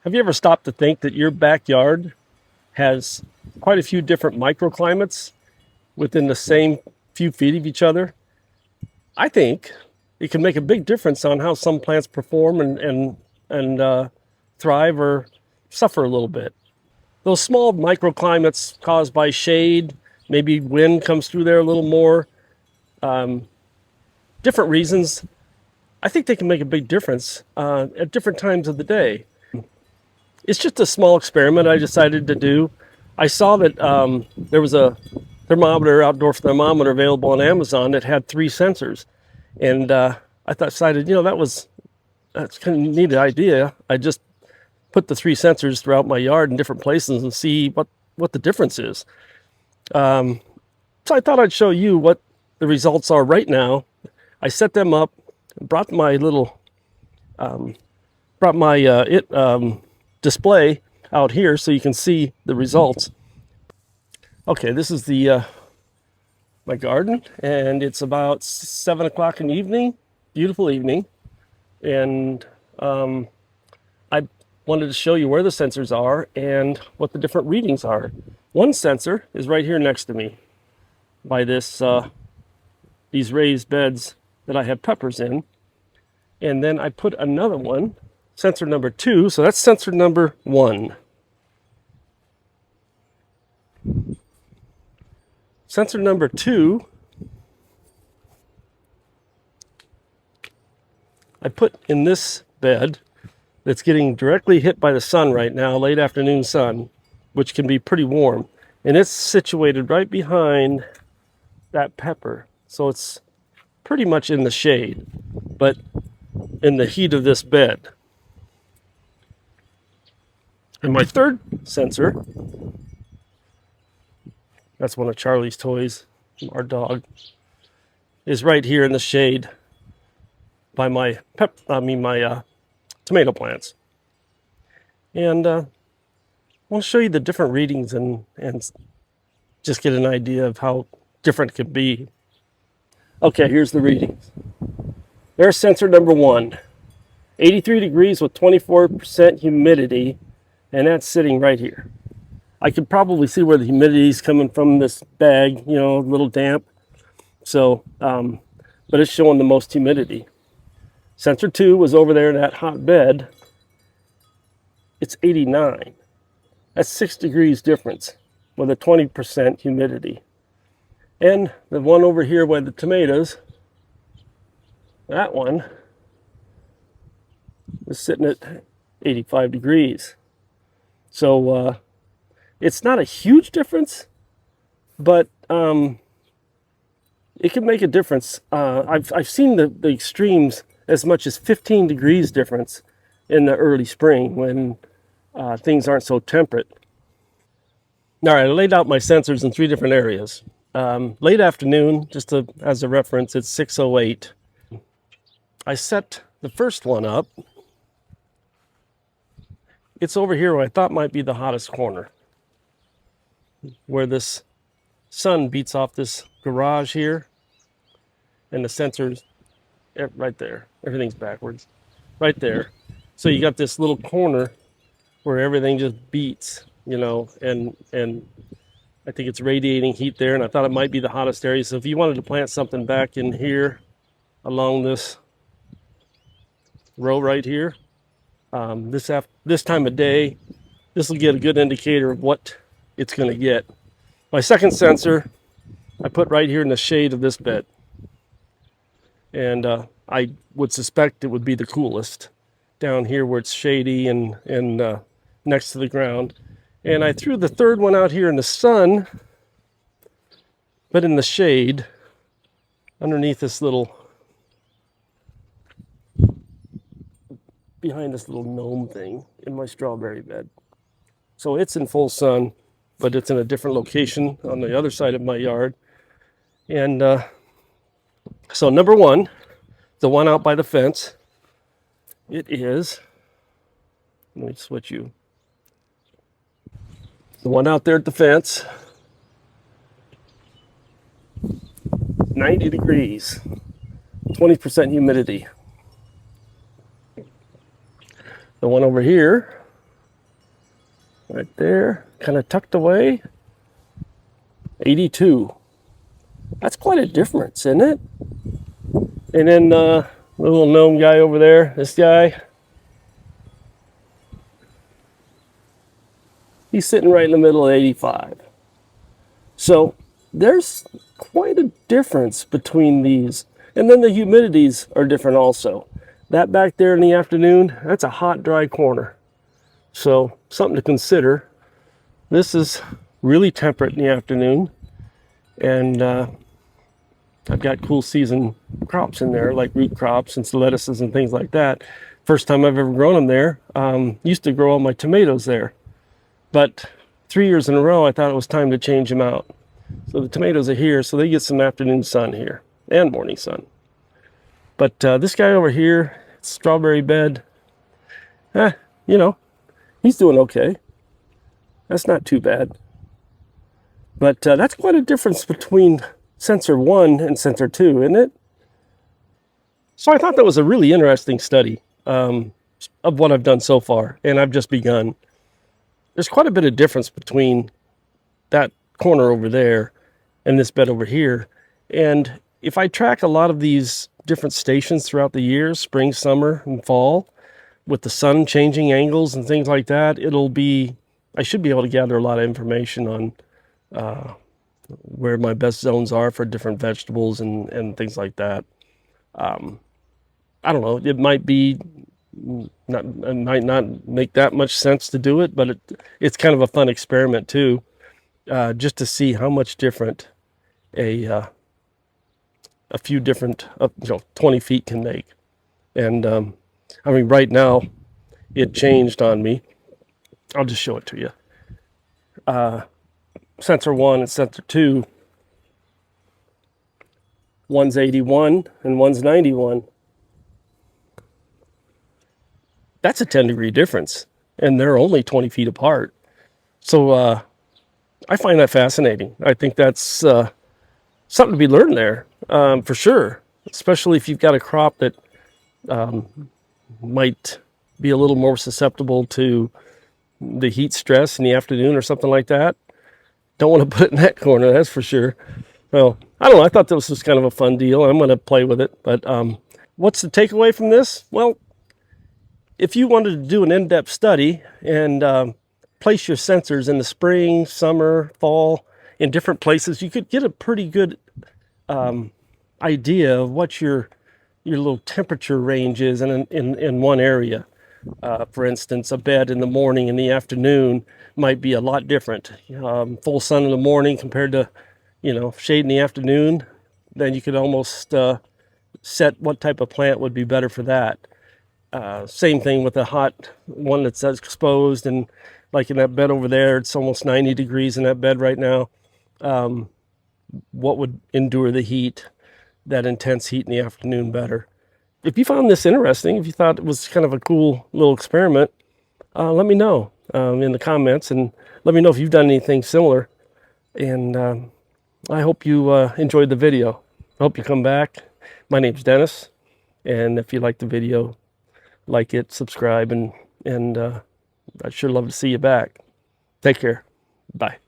Have you ever stopped to think that your backyard has quite a few different microclimates within the same few feet of each other? I think it can make a big difference on how some plants perform and thrive or suffer a little bit. Those small microclimates caused by shade, maybe wind comes through there a little more, different reasons. I think they can make a big difference at different times of the day. It's just a small experiment I decided to do. I saw that there was a outdoor thermometer available on Amazon that had 3 sensors. And I decided, that's kind of a neat idea. I just put the 3 sensors throughout my yard in different places and see what the difference is. So I thought I'd show you what the results are right now. I set them up, brought my display out here so you can see the results. Okay, this is the my garden, and it's about 7 o'clock in the evening, beautiful evening, and I wanted to show you where the sensors are and what the different readings are. One sensor is right here next to me by these raised beds that I have peppers in, and then I put another one, sensor number 2, so that's sensor number 1. Sensor number 2, I put in this bed that's getting directly hit by the sun right now, late afternoon sun, which can be pretty warm. And it's situated right behind that pepper. So it's pretty much in the shade, but in the heat of this bed. And my third sensor, that's one of Charlie's toys, our dog, is right here in the shade by my tomato plants. And I want to show you the different readings and just get an idea of how different it can be. Okay, here's the readings. There's sensor number 1, 83 degrees with 24% humidity, and that's sitting right here. I could probably see where the humidity is coming from this bag, a little damp. So, but it's showing the most humidity. Sensor 2 was over there in that hot bed. It's 89. That's 6 degrees difference with a 20% humidity. And the one over here by the tomatoes, that one is sitting at 85 degrees. So it's not a huge difference, but it can make a difference. I've seen the extremes as much as 15 degrees difference in the early spring when things aren't so temperate. All right, I laid out my sensors in 3 different areas. Late afternoon, as a reference, it's 6:08. I set the first one up. It's over here where I thought might be the hottest corner, where this sun beats off this garage here, and the sensors right there. Everything's backwards. Right there. So you got this little corner where everything just beats, and I think it's radiating heat there, and I thought it might be the hottest area. So if you wanted to plant something back in here along this row right here, this time of day, this will get a good indicator of what it's going to get. My second sensor I put right here in the shade of this bed, and I would suspect it would be the coolest down here where it's shady and next to the ground. And I threw the third one out here in the sun, but in the shade underneath this behind this little gnome thing in my strawberry bed. So it's in full sun, but it's in a different location on the other side of my yard. And so number 1, the one out by the fence, it is, let me switch you. The one out there at the fence, 90 degrees, 20% humidity. The one over here right there, kind of tucked away. 82. That's quite a difference, isn't it? And then the little gnome guy over there, this guy, he's sitting right in the middle at 85. So there's quite a difference between these. And then the humidities are different also. That back there in the afternoon, that's a hot, dry corner. So something to consider. This is really temperate in the afternoon. And I've got cool season crops in there, like root crops and lettuces and things like that. First time I've ever grown them there. Used to grow all my tomatoes there. But 3 years in a row, I thought it was time to change them out. So the tomatoes are here, so they get some afternoon sun here and morning sun. But this guy over here, strawberry bed, you know, he's doing okay. That's not too bad. But that's quite a difference between sensor 1 and sensor 2, isn't it? So I thought that was a really interesting study of what I've done so far, and I've just begun. There's quite a bit of difference between that corner over there and this bed over here. And if I track a lot of these different stations throughout the year, spring, summer, and fall, with the sun changing angles and things like that, I should be able to gather a lot of information on where my best zones are for different vegetables and things like that. I don't know, it might not make that much sense to do it, but it's kind of a fun experiment too, just to see how much different a few different 20 feet can make. And I mean, right now it changed on me. I'll just show it to you. Sensor 1 and sensor 2, one's 81 and one's 91. That's a 10-degree difference, and they're only 20 feet apart. So I find that fascinating. I think that's something to be learned there, for sure, especially if you've got a crop that might be a little more susceptible to the heat stress in the afternoon or something like that. Don't want to put it in that corner, that's for sure. Well, I don't know. I thought this was kind of a fun deal. I'm going to play with it. But what's the takeaway from this? Well, if you wanted to do an in-depth study and place your sensors in the spring, summer, fall, in different places, you could get a pretty good idea of what your little temperature range is in one area. For instance, a bed in the morning and the afternoon might be a lot different. Full sun in the morning compared to, shade in the afternoon. Then you could almost set what type of plant would be better for that. Same thing with a hot one that's exposed, and like in that bed over there, it's almost 90 degrees in that bed right now. What would endure the heat, that intense heat in the afternoon better? If you found this interesting, if you thought it was kind of a cool little experiment, let me know in the comments, and let me know if you've done anything similar. And I hope you enjoyed the video. I hope you come back. My name's Dennis, and if you like the video, like it, subscribe, and I'd sure love to see you back. Take care. Bye.